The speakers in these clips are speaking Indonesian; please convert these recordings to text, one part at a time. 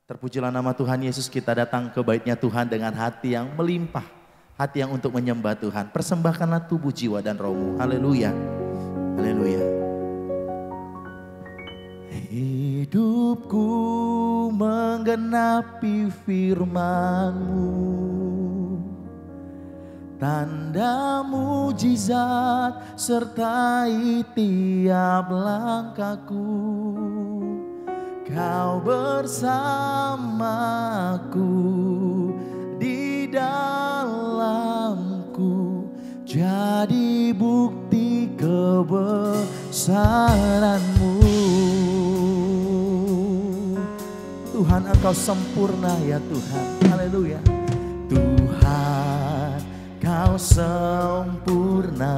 Terpujilah nama Tuhan Yesus, kita datang ke bait-Nya Tuhan dengan hati yang melimpah, hati yang untuk menyembah Tuhan. Persembahkanlah tubuh, jiwa, dan rohmu. Haleluya, haleluya. Hidupku menggenapi firman-Mu, tanda mujizat sertai tiap langkahku. Kau bersamaku, di dalamku, jadi bukti kebesaran-Mu. Tuhan, Engkau sempurna ya Tuhan. Haleluya. Tuhan, Kau sempurna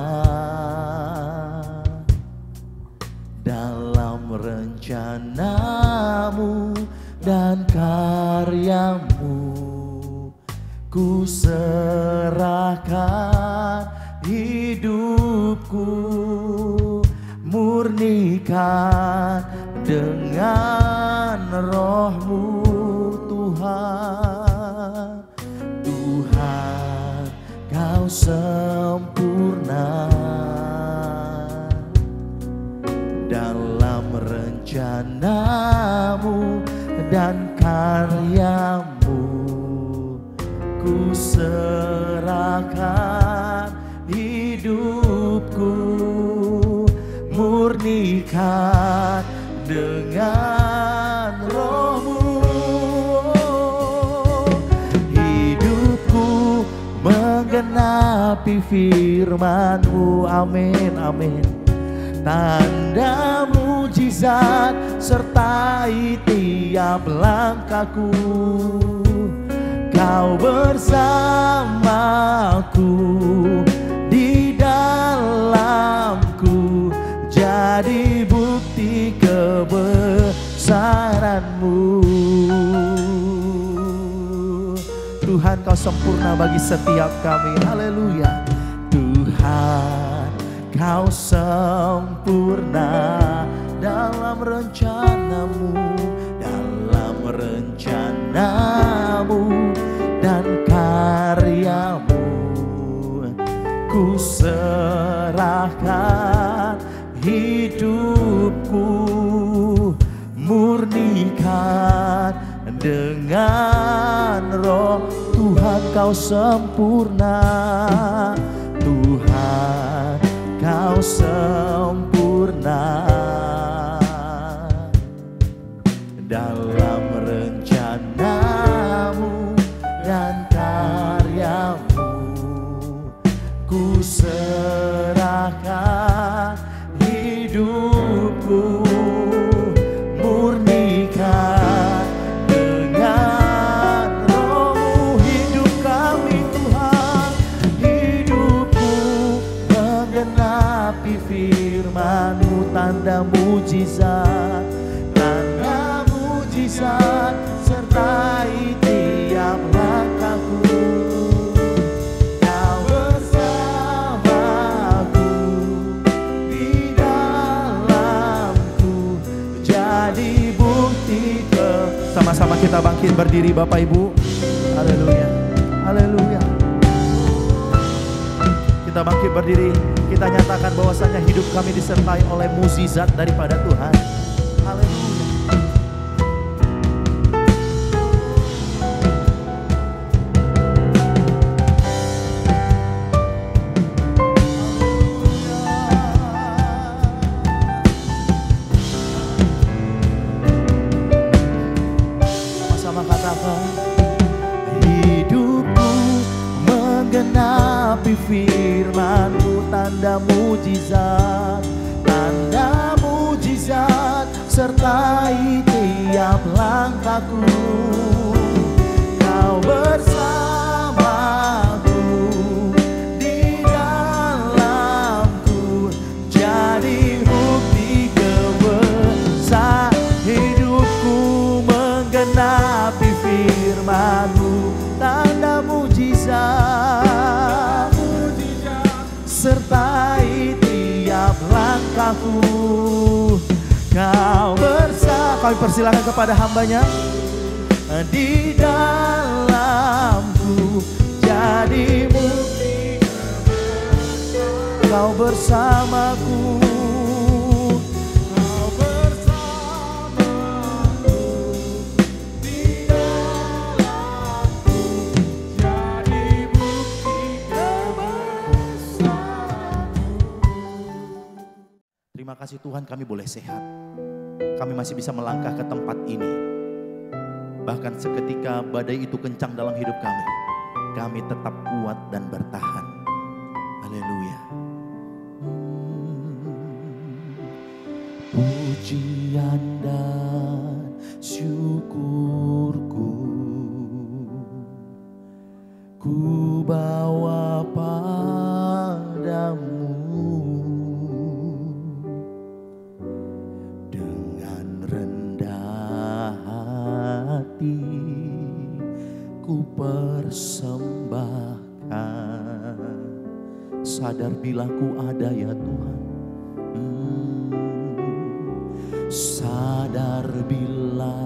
dalam rencana-Mu dan karya-Mu. Ku serahkan hidupku, murnikan dengan roh-Mu Tuhan. Tuhan, Kau sempurna dalam rencana-Mu dan karya-Mu. Ku serahkan hidupku, murnikan dengan roh-Mu. Hidupku menggenapi firman-Mu. Amin, amin. Tanda mujizat sertai tiap langkahku. Kau bersamaku, di dalamku, jadi bukti kebesaran-Mu. Tuhan, Kau sempurna bagi setiap kami. Haleluya. Tuhan, Kau sempurna dalam rencana-Mu, dalam rencana-Mu dan karya-Mu. Ku serahkan hidupku, murnikan dengan roh. Tuhan, Kau sempurna. Tuhan, Kau sempurna dalam rencana-Mu dan karya-Mu. Ku serahkan hidupku, murnikan dengan roh-Mu. Hidup kami Tuhan, hidupku menggenapi firman-Mu. Tanda mujizat, tanda mujizat sertai tiap langkahku. Kau bersamaku, di dalamku, jadi bukti Sama-sama kita bangkit berdiri Bapak Ibu. Haleluya, haleluya. Kita bangkit berdiri, kita nyatakan bahwasanya hidup kami disertai oleh mukjizat daripada Tuhan. Haleluya. Sama-sama katakan, hidupku menggenapi firman-Mu. Tanda mujizat sertai tiap langkahku. Kau bersamaku, di dalamku, jadi bukti kebesaran. Hidupku menggenapi firman-Mu. Tanda mujizat sertai tiap setiap langkahku. Kau bersama. Kami persilakan kepada hambanya. Di dalamku jadi bukti Kau bersamaku. Kau bersamaku. Di dalamku jadi bukti kebesaranmu. Terima kasih Tuhan, kami boleh sehat. Kami masih bisa melangkah ke tempat ini. Bahkan seketika badai itu kencang dalam hidup kami tetap kuat dan bertahan. Haleluya. Pujian dan syukurku ku bawa padamu. Ku persembahkan, sadar bila ku ada ya Tuhan. Sadar bila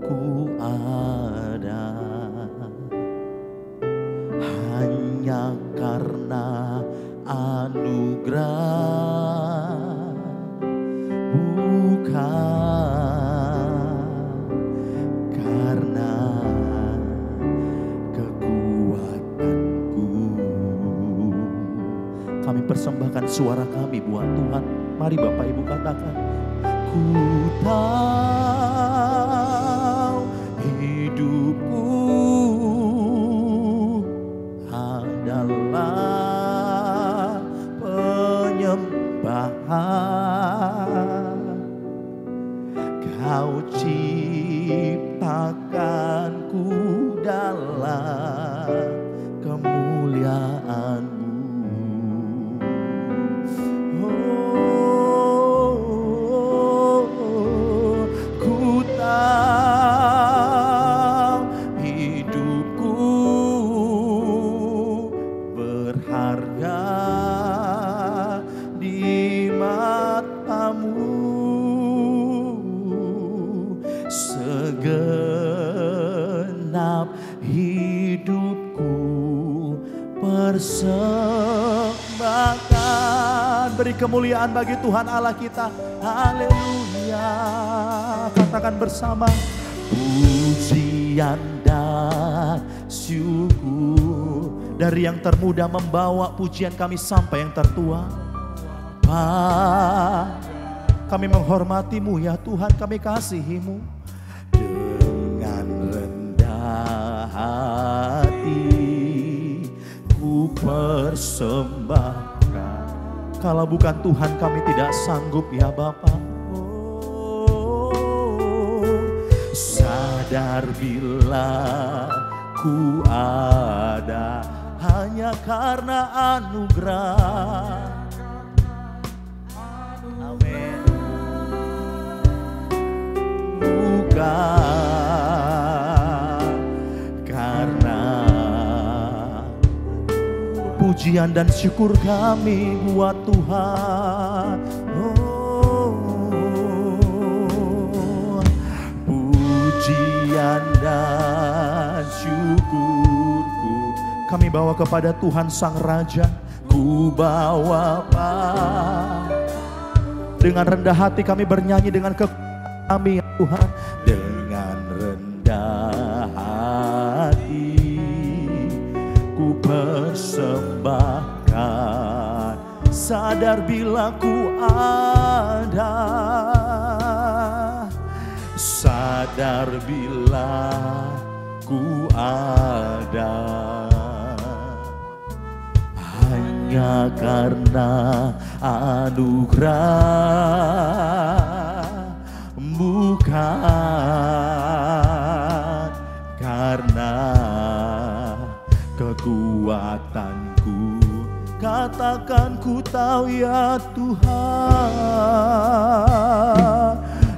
ku ada, hanya karena anugerah, bukan kami persembahkan suara kami buat Tuhan. Mari Bapak Ibu katakan. Ku tahu hidupku adalah penyembahan. Kau ciptakanku dalam kemuliaan. Persembahkan, beri kemuliaan bagi Tuhan Allah kita. Haleluya. Katakan bersama. Pujian dan syukur. Dari yang termuda membawa pujian kami sampai yang tertua. Kami menghormatimu ya Tuhan, kami kasihimu. Dengan rendah hati ku persembahkan. Kalau bukan Tuhan kami tidak sanggup ya Bapa. Sadar bila ku ada hanya karena anugerah. Amin. Bukan karena pujian dan syukur kami buat Tuhan. Pujian dan syukurku kami bawa kepada Tuhan Sang Raja. Ku bawa dengan rendah hati kami bernyanyi dengan kami ya Tuhan. Dengan rendah hati ku persembahkan, sadar bila ku ada, sadar bila ku ada, hanya karena anugerah, bukan karena kekuatanku. Katakan ku tahu ya Tuhan,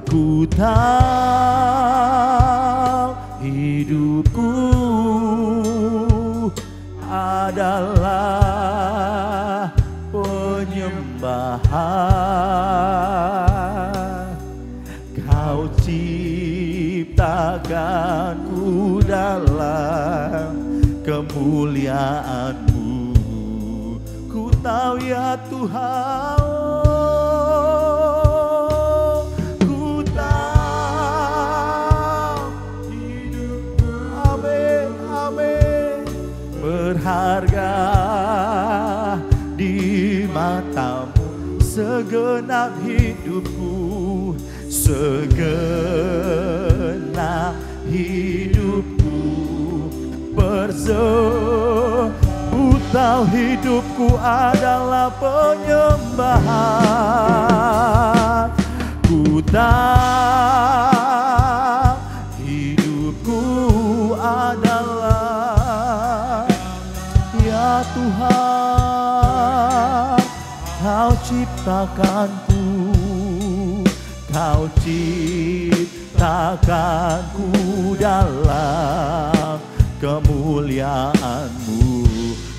ku tahu hidupku adalah penyembah. penyembahan. Kau ciptakanku dalam kemuliaan-Mu. Ku tahu ya Tuhan, ku tahu hidupku, amin, amin, berharga di mata-Mu. Segenap hidupku, segenap hidupku ku tahu hidupku adalah penyembahan. Ku tahu hidupku adalah ya Tuhan, Kau ciptakanku, Kau ciptakanku dalam kemuliaan-Mu.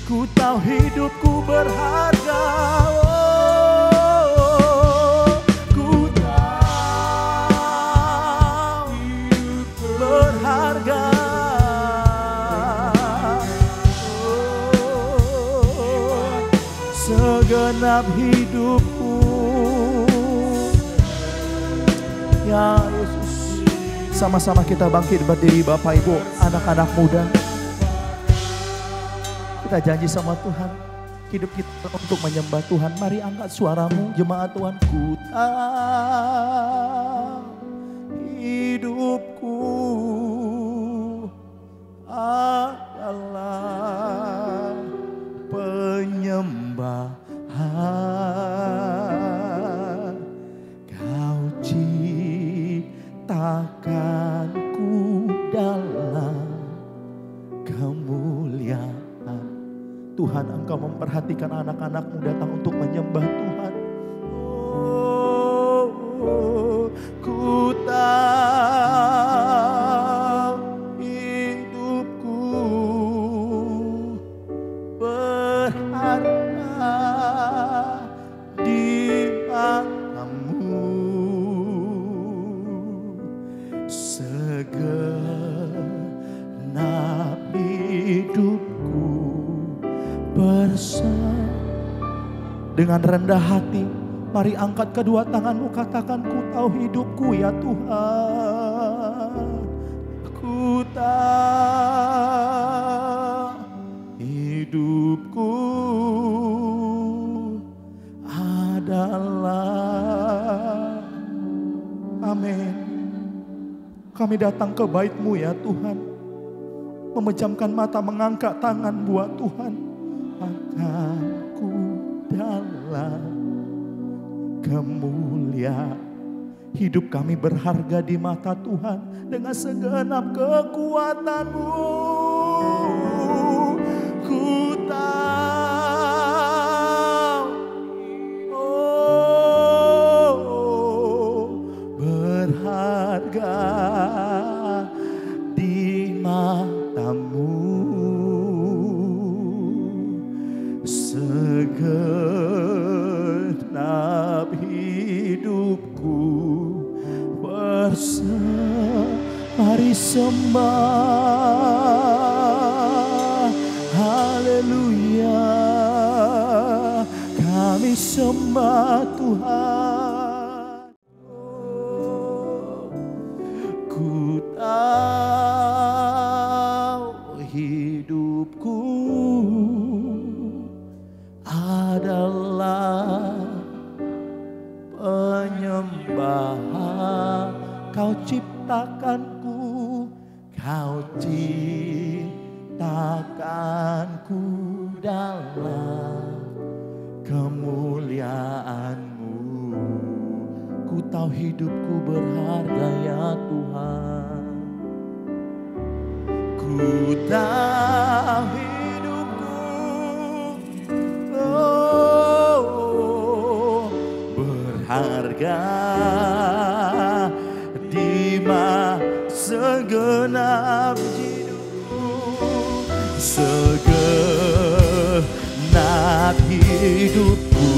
Ku tahu hidupku berharga, ku tahu berharga. Segenap hidupku ya Yesus. Sama-sama kita bangkit berdiri Bapak Ibu, anak-anak muda. Kita janji sama Tuhan, hidup kita untuk menyembah Tuhan. Mari angkat suaramu jemaat Tuhan. Ku tahu hidupku adalah penyembahan. Kau ciptakanku dalam kemuliaan. Tuhan, Engkau memperhatikan anak-anak-Mu datang untuk menyembah Tuhan. Ku tahu hidupku berharga di mata-Mu. Segenap hidupku bersama. Dengan rendah hati, mari angkat kedua tanganmu, katakan, ku tahu hidupku ya Tuhan. Ku tahu hidupku adalah. Amin. Kami datang ke bait-Mu ya Tuhan, memejamkan mata, mengangkat tangan buat Tuhan. Aku dalam kemuliaan. Hidup kami berharga di mata Tuhan dengan segenap kekuatan-Mu. Ku tahu berharga di mata-Mu. Segenap hidupku bersama. Mari sembah, haleluya. Kami sembah Tuhan. Ku tahu hidupku adalah penyembahan. Kau ciptakanku, Kau ciptakanku dalam kemuliaan-Mu. Ku tahu hidupku berharga ya Tuhan. Ku tahu hidupku berharga di segenap hidupku. Segenap hidupku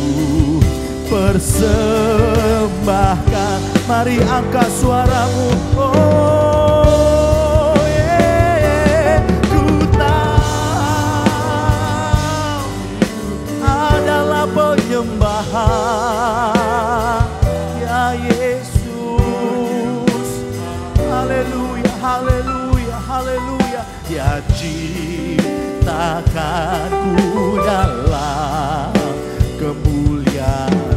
persembahkan. Mari angkat suaramu. Oh yeah. Ku tahu adalah penyembahan ya Yesus. Haleluya, haleluya, haleluya. Ya ciptakanku dalam kemuliaan-Mu.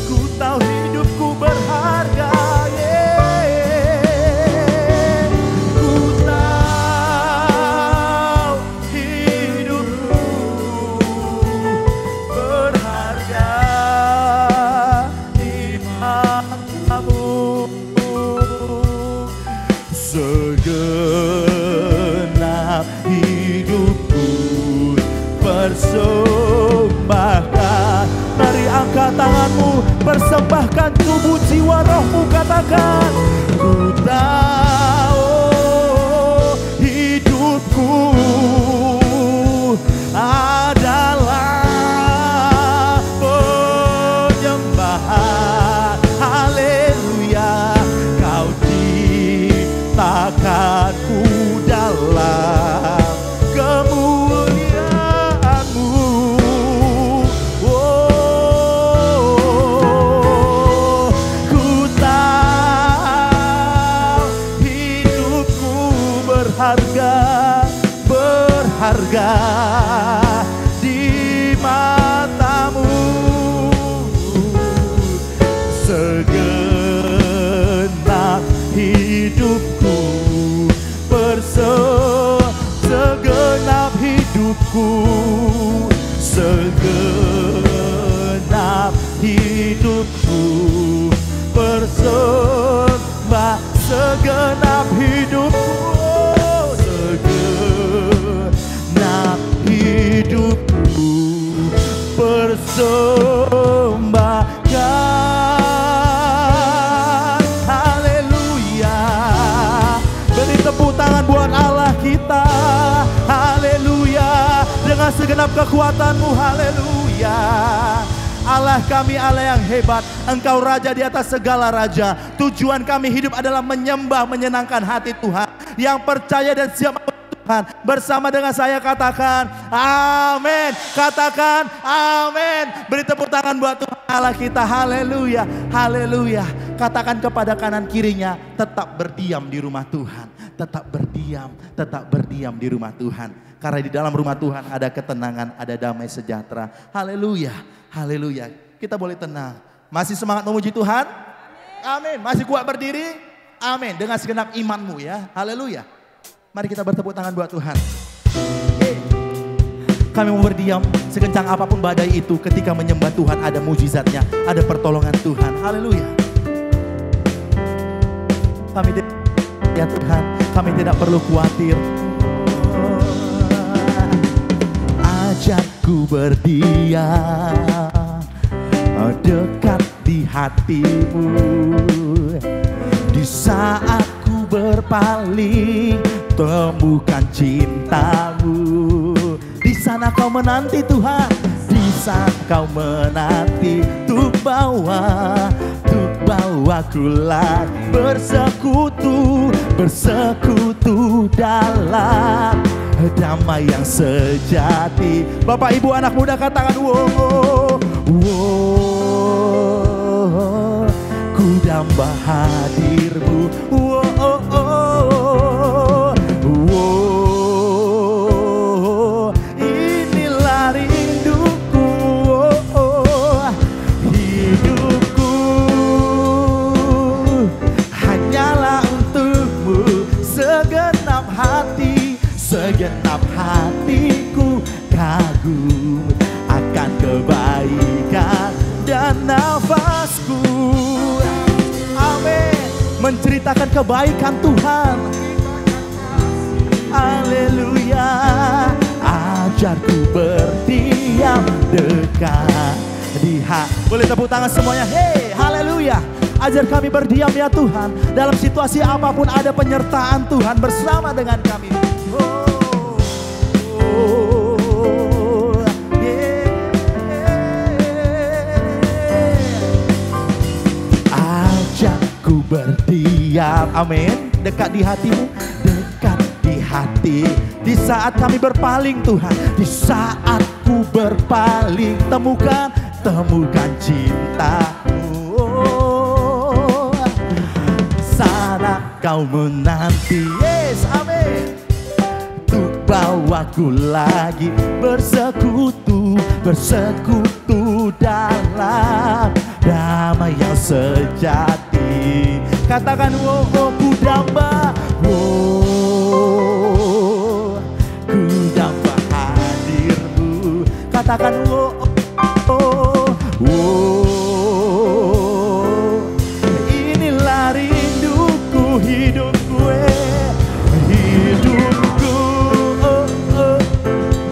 Ku tahu hidupku berharga, yeah. Ku tahu hidupku berharga di mata-Mu. Segenap hidupku persembahkan. Mari angkat tanganmu, persembahkan tubuh, jiwa, rohmu. Katakan, ku tahu hidupku adalah penyembahan. Haleluya. Kau ciptakanku dalam kemuliaan-Mu. Oh, ku tahu hidupku berharga, berharga di mata-Mu. Segenap hidupku segenap hidupku, segenap hidupku persembah. Segenap hidupku, segenap hidupku persembahkan. Haleluya. Beri tepuk tangan buat Allah kita. Haleluya. Dengan segenap kekuatan-Mu. Haleluya. Allah kami Allah yang hebat. Engkau Raja di atas segala raja. Tujuan kami hidup adalah menyembah, menyenangkan hati Tuhan. Yang percaya dan siap Tuhan. Bersama dengan saya katakan amin. Katakan amin. Beri tepuk tangan buat Tuhan Allah kita. Haleluya. Haleluya. Katakan kepada kanan kirinya, tetap berdiam di rumah Tuhan. Tetap berdiam di rumah Tuhan. Karena di dalam rumah Tuhan ada ketenangan, ada damai sejahtera. Haleluya, haleluya. Kita boleh tenang. Masih semangat memuji Tuhan? Amin. Masih kuat berdiri? Amin. Dengan segenap imanmu ya. Haleluya. Mari kita bertepuk tangan buat Tuhan. Kami mau berdiam sekencang apapun badai itu. Ketika menyembah Tuhan ada mujizatnya, ada pertolongan Tuhan. Haleluya. Kami ya Tuhan, kami tidak perlu khawatir. Ajakku berdiam dekat di hati-Mu. Di saat ku berpaling, temukan cinta-Mu. Di sana kau menanti Tuhan, di sana kau menanti untuk bawaku lagi bersekutu dalam damai yang sejati. Bapak ibu anak muda katakan wow, wow, ku damba hadir-Mu. Wow, wow, wow, inilah rinduku. Wow, hidupku hanyalah untuk-Mu. Segenap hatiku kagum akan kebaikan dan nafasku. Amin. Menceritakan kebaikan Tuhan. Haleluya. Ajarku berdiam dekat di hati. Boleh tepuk tangan semuanya. Hey, haleluya. Ajar kami berdiam ya Tuhan. Dalam situasi apapun ada penyertaan Tuhan bersama dengan kami. berdiam, amin, dekat di hatimu, dekat di hati. Di saat kami berpaling Tuhan, di saat ku berpaling, temukan cinta-Mu. Sana kau menanti, yes, amin, untuk bawaku lagi bersekutu dalam damai yang sejati. Katakan oh, oh ku damba, oh ku damba hadir-Mu. Katakan oh, oh, oh, inilah rinduku, hidupku, hidupku, oh, oh,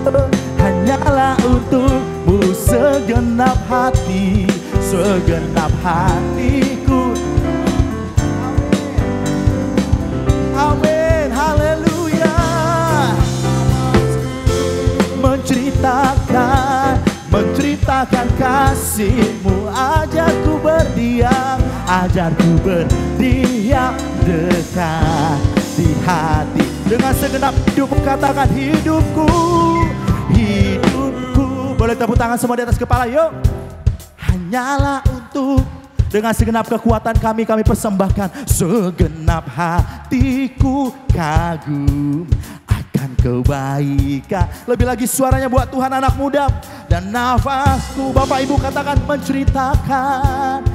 oh, hanyalah untuk-Mu segenap hati, segenap hatiku. Amin, haleluya. Menceritakan kasih-Mu, ajarku berdiam dekat di hati. Dengan segenap hidupku katakan hidupku. Boleh tepuk tangan semua di atas kepala, yuk. Hanyalah untuk, dengan segenap kekuatan kami persembahkan. Segenap hatiku kagum akan kebaikan. Lebih lagi suaranya buat Tuhan anak muda. Dan nafasku, Bapak Ibu katakan menceritakan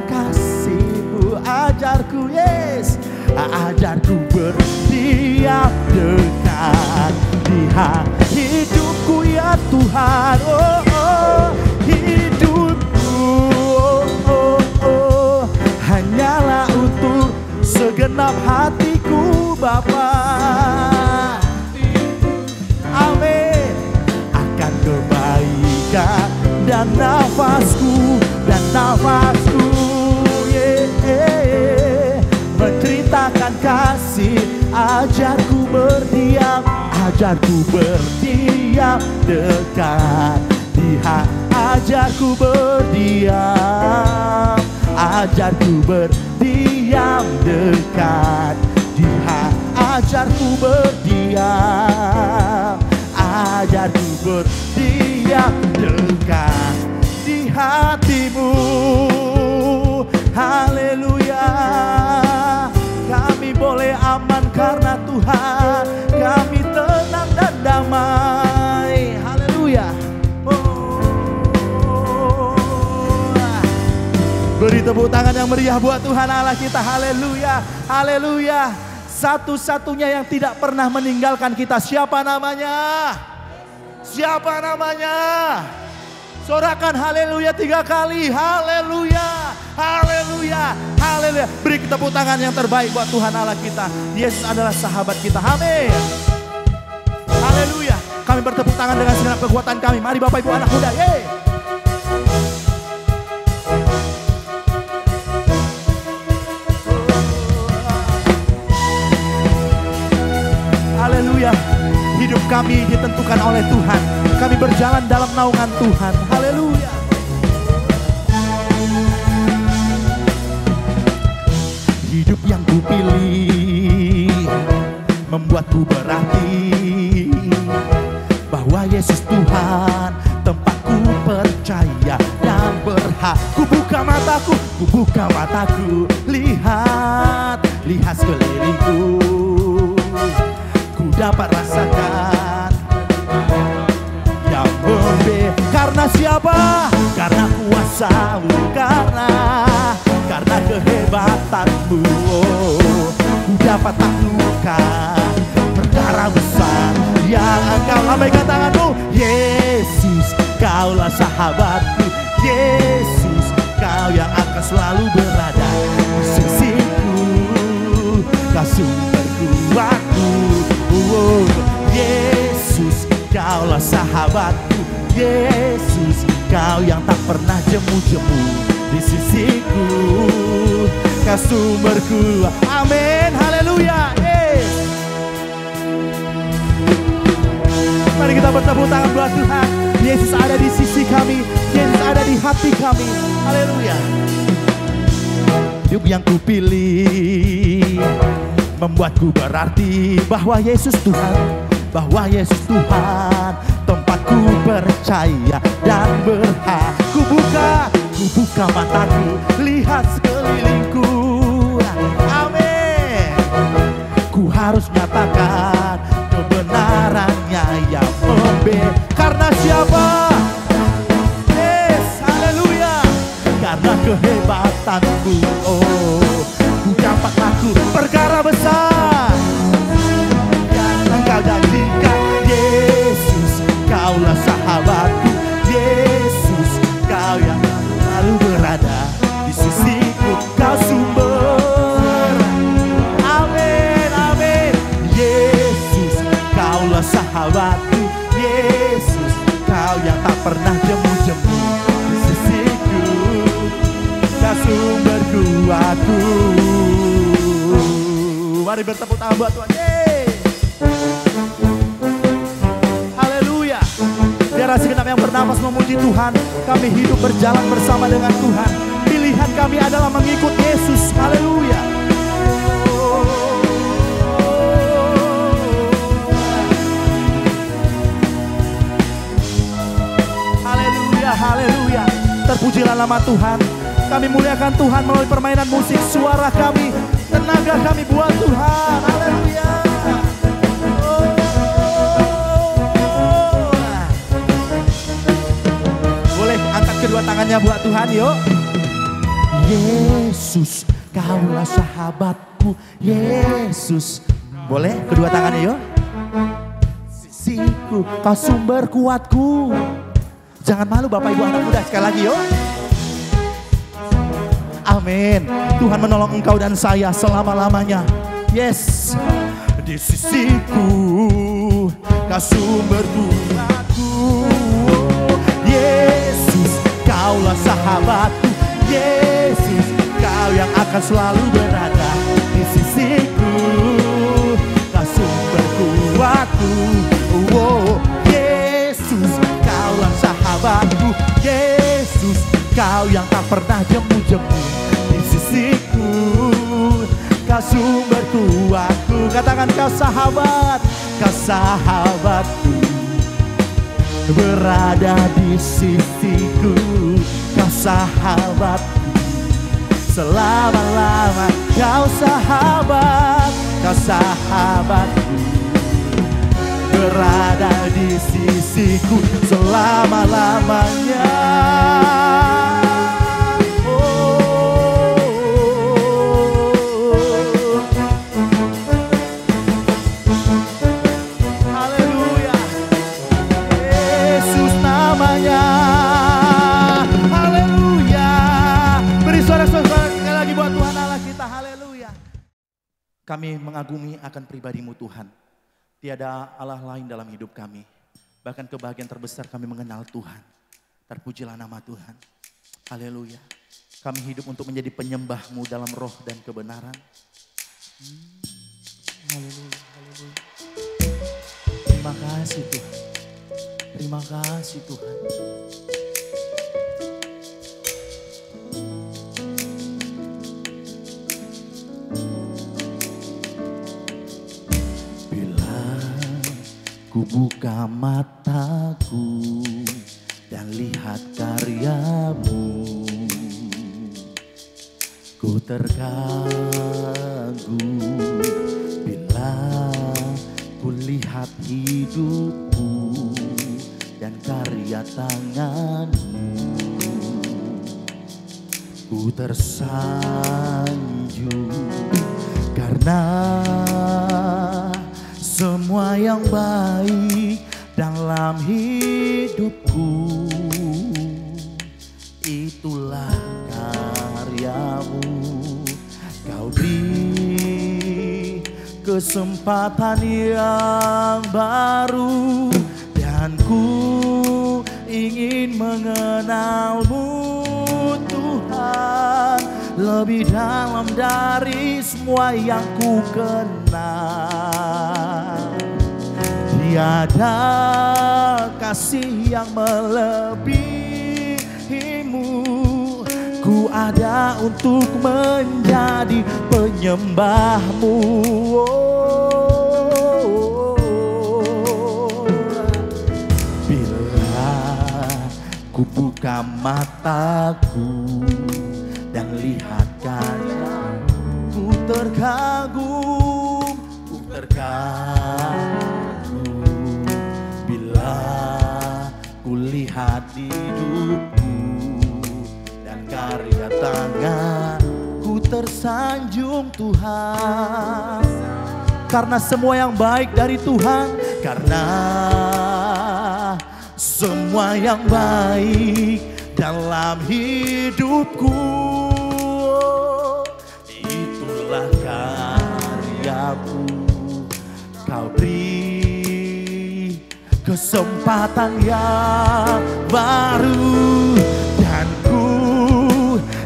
kasih-Mu, ajarku, yes, ajarku berdiam dekat di hidupku ya Tuhan, oh, oh, hidupku, oh, oh, oh, hanyalah untuk segenap hatiku Bapa. Amin. Akan kebaikan dan nafasku, yeah, yeah. Menceritakan kasih, ajarku berdiam dekat di hati. Ajarku berdiam dekat di hati. Ajarku berdiam dekat di hati-Mu. Haleluya. Kami boleh aman karena Tuhan, kami tenang dan damai. Haleluya. Beri tepuk tangan yang meriah buat Tuhan Allah kita. Haleluya, haleluya. Satu-satunya yang tidak pernah meninggalkan kita, siapa namanya? Siapa namanya? Sorakan haleluya 3 kali. Haleluya, haleluya, haleluya. Beri tepuk tangan yang terbaik buat Tuhan Allah kita. Yesus adalah sahabat kita. Amin. Haleluya. Kami bertepuk tangan dengan segenap kekuatan kami. Mari Bapak Ibu anak muda. Yeay. Haleluya. Hidup kami ditentukan oleh Tuhan. Kami berjalan dalam naungan Tuhan. Haleluya. Hidup yang kupilih membuatku berarti bahwa Yesus Tuhan tempatku percaya dan berhak. Ku buka mataku, lihat sekelilingku. Ku dapat rasakan yang karena siapa? Karena kuasa-Mu, karena kehebatan-Mu, oh, ku dapat taklukkan perkara besar yang Engkau. Lambaikan tanganmu. Yesus, Kaulah sahabatku. Yesus, Kau yang akan selalu berada di sisiku. Kau sumber kuatku, oh, Yesus, Kaulah sahabatku. Yesus, Kau yang tak pernah jemu-jemu di sisiku. Kau sumberku. Amin, haleluya. Mari kita bertepuk tangan buat Tuhan. Yesus ada di sisi kami, Yesus ada di hati kami. Haleluya. Hidup yang kupilih membuatku berarti bahwa Yesus Tuhan, bahwa Yesus Tuhan, tempatku percaya dan berhak. Ku buka mataku, lihat sekelilingku. Amin. Ku harus nyatakan kebenarannya yang karena siapa? Yes, haleluya. Karena kehebatanku, oh, ku dapat laku perkara besar yang engkau janjikan. Yesus, kaulah sahabatku. Yesus, kau yang selalu berada di sisiku, kau sumber. Amin, amin. Yesus, kaulah sahabatku. Yesus, kau yang tak pernah jemu-jemu di sisiku, kau sumber kuatku. Mari bertepuk tangan buat Tuhan. Haleluya. Biar segenap yang bernapas memuji Tuhan. Kami hidup berjalan bersama dengan Tuhan. Pilihan kami adalah mengikut Yesus. Haleluya. Haleluya. Terpujilah nama Tuhan. Kami muliakan Tuhan melalui permainan musik. Suara kami, tenaga kami buat Tuhan. Haleluya. Boleh angkat kedua tangannya buat Tuhan, yuk. Yesus, kaulah sahabatku. Yesus. Boleh kedua tangannya, yuk. Sisiku, kau sumber kuatku. Jangan malu Bapak Ibu anak muda, sekali lagi yuk. Amin. Tuhan menolong engkau dan saya selama-lamanya. Yes. Di sisiku, kau sumber kuatku. Yesus, kaulah sahabatku. Yesus, kau yang akan selalu berada di sisiku, kau sumber kuatku. Oh, Yesus, kaulah sahabatku. Yesus, kau yang tak pernah jemu-jemu di sisiku, kau sumber kuatku. Katakan kau sahabat, kau sahabatku, berada di sisiku, kau sahabatku selama-lama. Kau sahabat, kau sahabatku, berada di sisiku selama-lamanya. Haleluya, Yesus namanya. Haleluya. Beri suara-suara sekali lagi buat Tuhan Allah kita. Haleluya. Kami mengagumi akan pribadi-Mu Tuhan. Tiada Allah lain dalam hidup kami. Bahkan kebahagiaan terbesar kami mengenal Tuhan. Terpujilah nama Tuhan. Haleluya. Kami hidup untuk menjadi penyembah-Mu dalam roh dan kebenaran. Haleluya, haleluya. Terima kasih Tuhan. Terima kasih Tuhan. Ku buka mataku dan lihat karya-Mu, ku terkagum bila ku lihat hidupku dan karya tangan-Mu. Ku tersanjung karena semua yang baik dalam hidupku, itulah karya-Mu. Kau beri kesempatan yang baru dan ku ingin mengenal-Mu Tuhan lebih dalam dari semua yang ku kenal. Tiada kasih yang melebihi-Mu, ku ada untuk menjadi penyembahmu. Bila ku buka mataku dan lihat karya, ku terkagum, bila ku lihat hidupku dan karya tanganku, tersanjung Tuhan. Karena semua yang baik dari Tuhan, karena semua yang baik dalam hidupku, itulah karyamu. Kau beri kesempatan yang baru, dan ku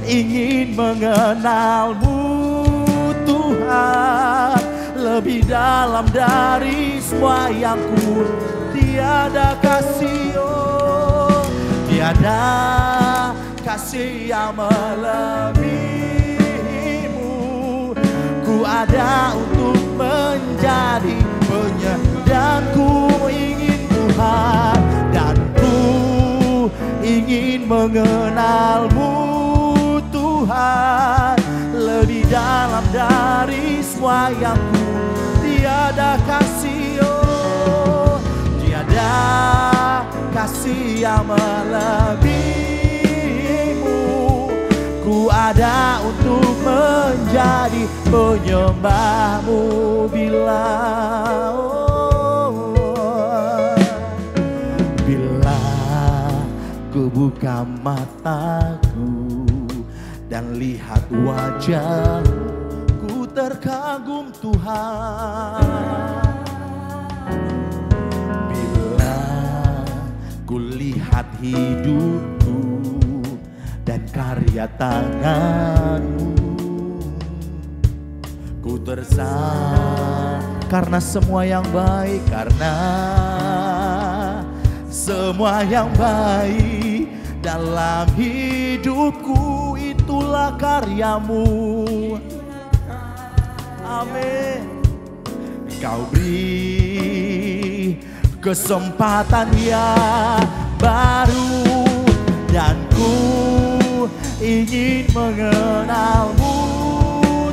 ingin mengenalmu Tuhan lebih dalam dari semua yang ku. Tiada kasih, oh tiada kasih yang melebihimu. Ku ada untuk menjadi penyembah, dan ku ingin Tuhan, dan ku ingin mengenalmu Tuhan lebih dalam dari semua yang ku. Tiada kasih, oh tiada kasih yang melebihimu. Ku ada untuk menjadi penyembahmu. Bila bila ku buka mataku dan lihat wajah, ku terkagum Tuhan. Bila ku lihat hidupku dan karya tanganmu, ku tersanjung. Karena semua yang baik, karena semua yang baik dalam hidupku, itulah karyamu. Amin. Kau beri kesempatan yang baru, dan ku ingin mengenalmu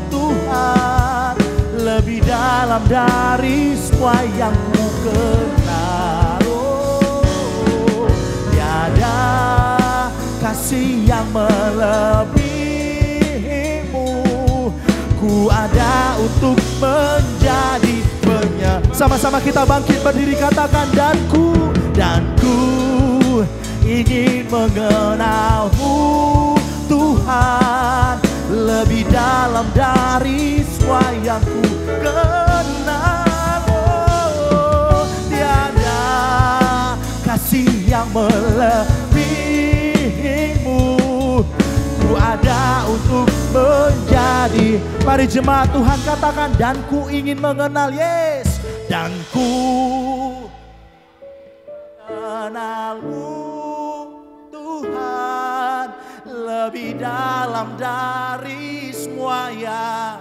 Tuhan lebih dalam dari semua yang ku kenal. Oh, tiada kasih yang melebihimu. Ku ada untuk menjadi penyembah. Sama-sama kita bangkit berdiri, katakan, dan ku ingin mengenalmu Tuhan lebih dalam dari semua yang ku kenal. Oh, tiada kasih yang melebihimu. Ku ada untuk menjadi. Mari jemaat Tuhan katakan, dan ku ingin mengenal. Yes, dan ku mengenalmu Tuhan lebih dalam dari semua yang.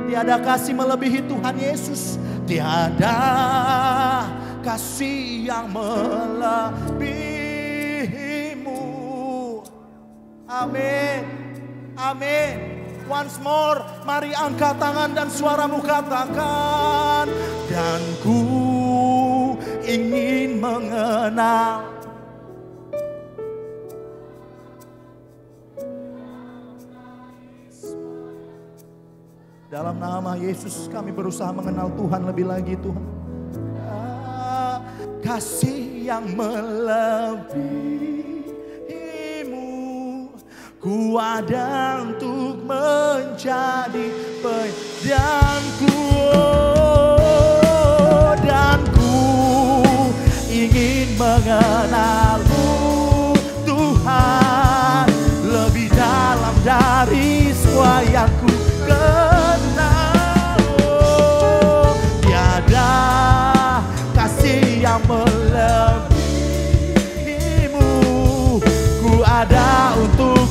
Tiada kasih melebihi Tuhan Yesus. Tiada kasih yang melebihimu. Amin. Amin. Once more, mari angkat tangan dan suaramu katakan, dan ku ingin mengenal. Dalam nama Yesus kami berusaha mengenal Tuhan lebih lagi Tuhan. Kasih yang melebihimu, ku ada untuk menjadi penyembahku. Dan ku ingin mengenalmu Tuhan lebih dalam dari semua yang ku kenal. Oh, tiada kasih yang melebihimu. Ku ada untuk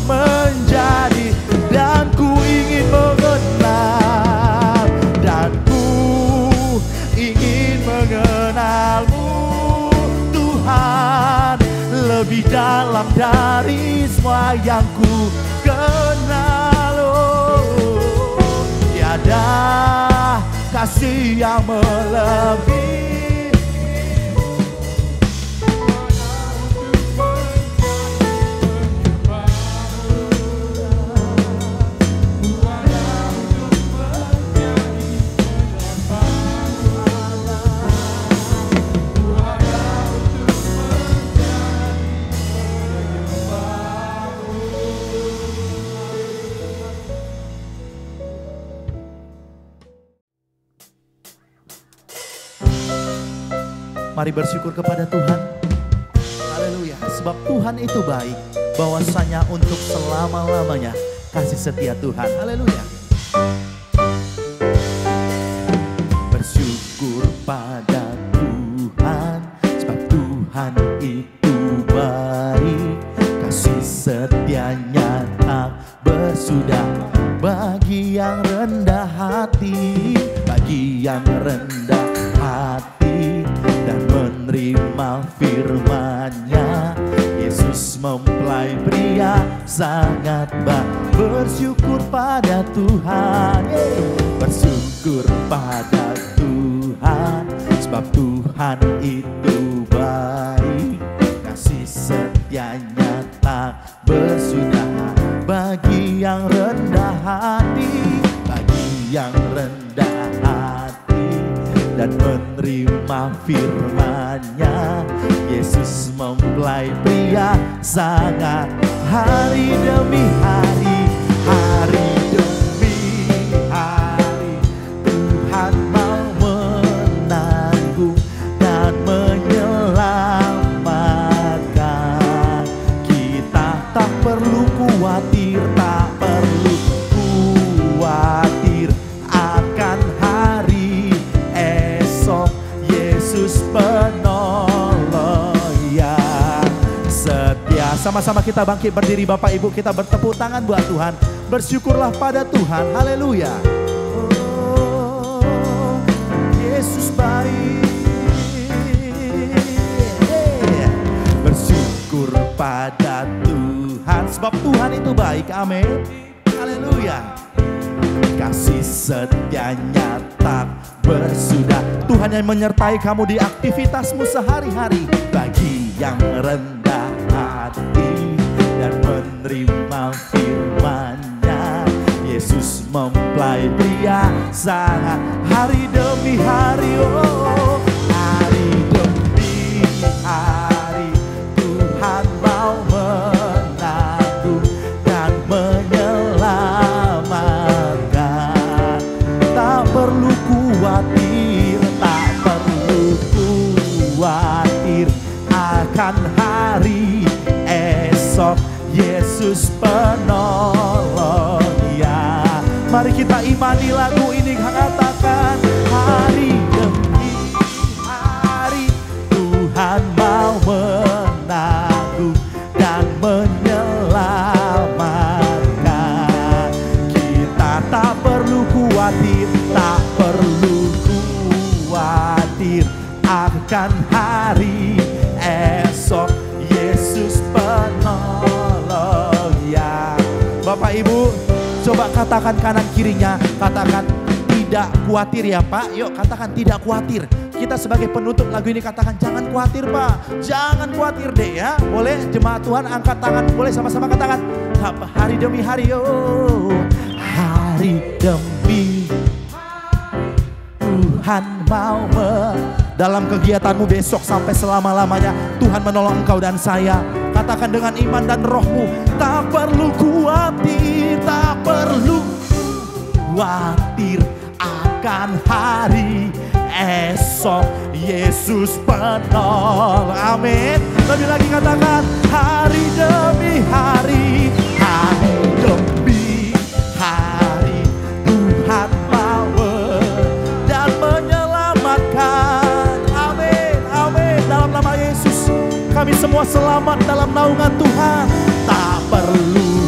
lebih dalam dari semua yang ku kenal. Oh, tiada kasih yang melebihi. Mari bersyukur kepada Tuhan. Haleluya. Sebab Tuhan itu baik. Bahwasanya untuk selama-lamanya kasih setia Tuhan. Haleluya. Bersyukur pada Tuhan. Sebab Tuhan itu baik. Kasih setianya tak bersudah. Bagi yang rendah hati. Bagi yang rendah hati dan menerima firman-Nya, Yesus mempelai pria sangat baik. Bersyukur pada Tuhan, bersyukur pada Tuhan, sebab Tuhan itu baik. Kasih setianya tak bersudah. Bagi yang rendah hati, bagi yang rendah hati dan menerima firman-Nya, Yesus mempelai pria sangat. Hari demi hari, hari demi hari, Tuhan mau menanggung dan menyelamatkan. Kita tak perlu khawatir, tak perlu khawatir akan hari esok. Yesus penolong yang setia. Sama-sama kita bangkit berdiri, Bapak Ibu, kita bertepuk tangan buat Tuhan. Bersyukurlah pada Tuhan. Haleluya. Oh, Yesus baik. Bersyukur pada Tuhan, sebab Tuhan itu baik. Amin. Haleluya. Kasih setianya tak bersudah. Tuhan yang menyertai kamu di aktivitasmu sehari-hari. Bagi yang rendah hati dan menerima firman-Nya, Yesus mempelai pria sangat. Hari demi hari, oh, hari demi hari, Tuhan mau menanggung dan menyelamatkan. Tak perlu khawatir, tak perlu khawatir akan hari esok. Yesus penolong ya. Mari kita imani lagu ini, katakan hari demi hari, Tuhan mau menanggung dan menyelamatkan. Kita tak perlu khawatir, tak perlu khawatir akan hari esok. Yesus penolong ya. Bapak Ibu, coba katakan kanan kirinya, katakan tidak khawatir ya Pak. Yuk katakan tidak khawatir. Kita sebagai penutup lagu ini katakan jangan khawatir Pak, jangan khawatir deh ya. Boleh jemaat Tuhan angkat tangan, boleh sama-sama katakan hari demi hari, oh hari demi Tuhan mau dalam kegiatanmu besok sampai selama-lamanya. Tuhan menolong engkau dan saya. Katakan dengan iman dan rohmu, tak perlu khawatir, tak perlu khawatir akan hari esok. Yesus penolong, amin. Lebih lagi katakan hari demi hari, hari demi hari, Tuhan mau dan menyelamatkan. Amin, amin. Dalam nama Yesus kami semua selamat dalam naungan Tuhan. Tak perlu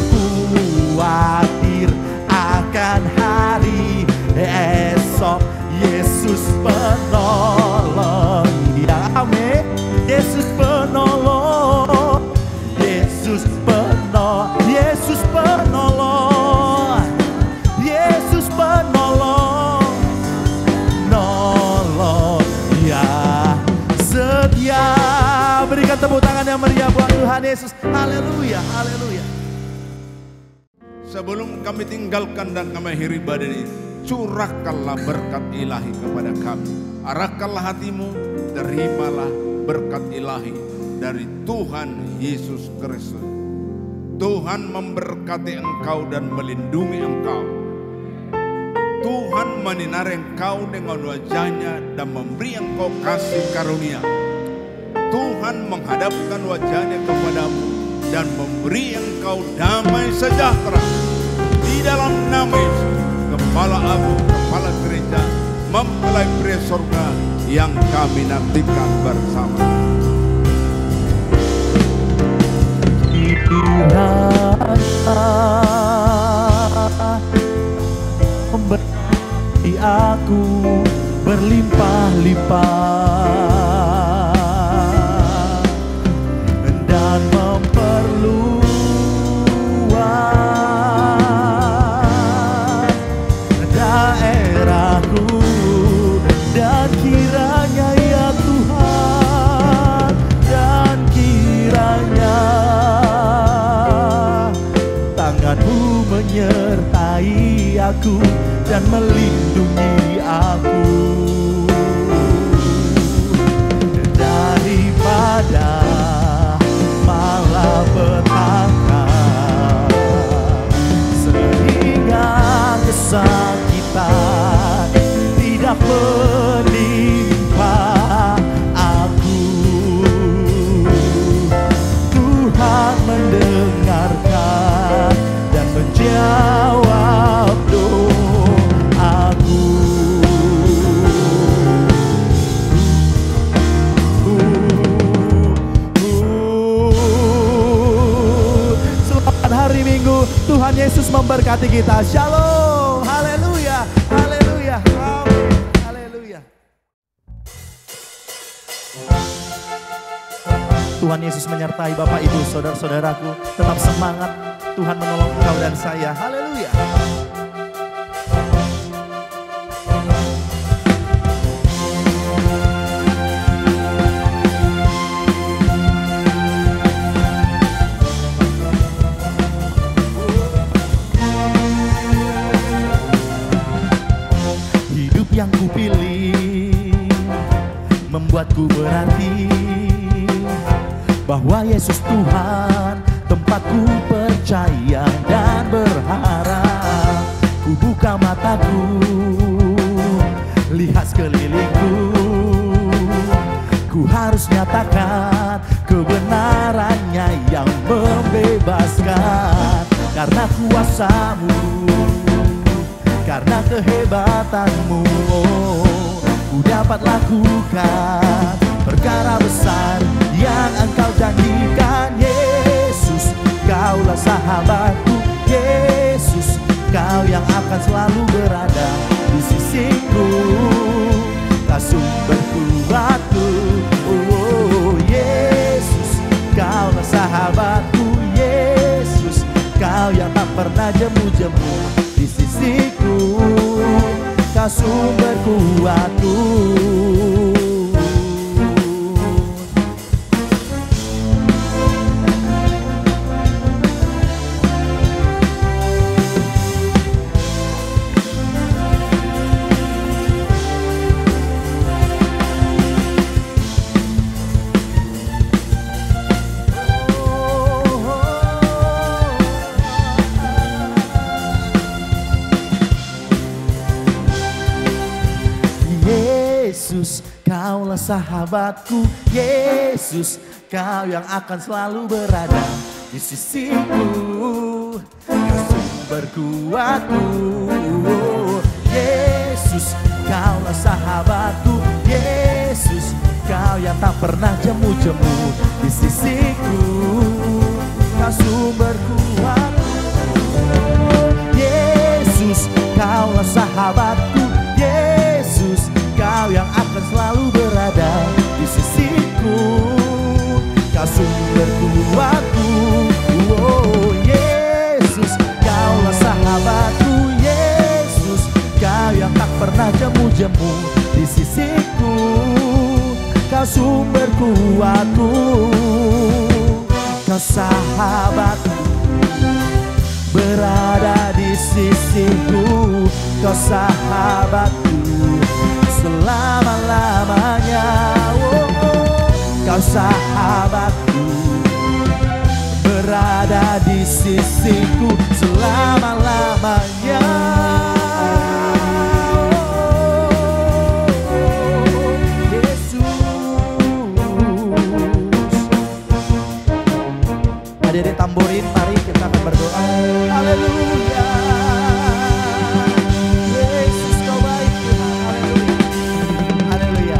khawatir akan hari esok. Yesus penolong ya, amin. Yesus penolong. buat Tuhan Yesus. Haleluya, haleluya. Sebelum kami tinggalkan dan kami akhiri ibadah ini, curahkanlah berkat ilahi kepada kami. Arahkanlah hatimu, terimalah berkat ilahi dari Tuhan Yesus Kristus. Tuhan memberkati engkau dan melindungi engkau. Tuhan menyinari engkau dengan wajahnya dan memberi engkau kasih karunia. Tuhan menghadapkan wajahnya kepadamu dan memberi engkau damai sejahtera. Di dalam nama Yesus, Kepala Agung, Kepala Gereja, mempelai pria surga yang kami nantikan bersama. Memberkati aku berlimpah-limpah dan memperluas daerahku, dan kiranya ya Tuhan, dan kiranya tangan-Mu menyertai aku dan melindungi aku daripada malapetaka, sehingga kesakitan tidak menimpa aku. Tuhan mendengarkan dan menjawab doaku. Selamat hari Minggu, Tuhan Yesus memberkati kita. Shalom, haleluya, haleluya, amin, haleluya. Tuhan Yesus menyertai Bapak Ibu, saudara-saudaraku. Tetap semangat, Tuhan menolong engkau dan saya. Haleluya. Hidup yang kupilih membuatku berarti bahwa Yesus Tuhan tempatku percaya dan berharap. Ku buka mataku, lihat sekelilingku, ku harus nyatakan kebenarannya yang membebaskan. Karena kuasa-Mu, karena kehebatan-Mu, ku dapat lakukan perkara besar yang Engkau janjikan. Yesus, Kaulah sahabatku. Yesus, Kau yang akan selalu berada di sisiku, Kau sumber kuatku. Oh Yesus, Kaulah sahabatku. Yesus, Kau yang tak pernah jemu-jemu di sisiku, Kau sumber kuatku. Yesus, Kaulah sahabatku. Yesus, Kau yang akan selalu berada di sisiku, Kau sumber kuatku. Yesus, Kaulah sahabatku. Yesus, Kau yang tak pernah jemu-jemu di sisiku, Kau sumber kuatku. Yesus, Kaulah sahabatku. Yesus, Kau yang akan selalu berada di sisiku, Kau sumber kuatku. Oh Yesus, Kaulah sahabatku. Yesus, Kau yang tak pernah jemu-jemu di sisiku, Kau sumber kuatku. sahabatku, berada di sisiku. Kau sahabatku selama-lamanya. Kau sahabatku, berada di sisiku selama-lamanya. Hadirin tamborin, mari kita akan berdoa. Haleluya. Yesus kau baik Tuhan. Haleluya. Haleluya.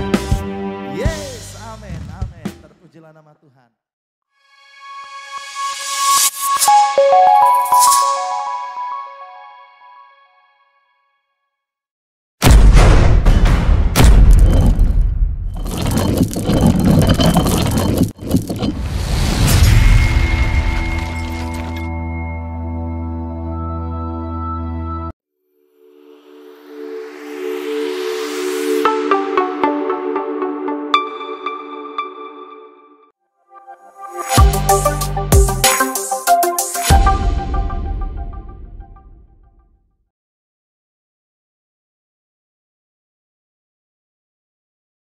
Yes, amin, amin. Terpujilah nama Tuhan.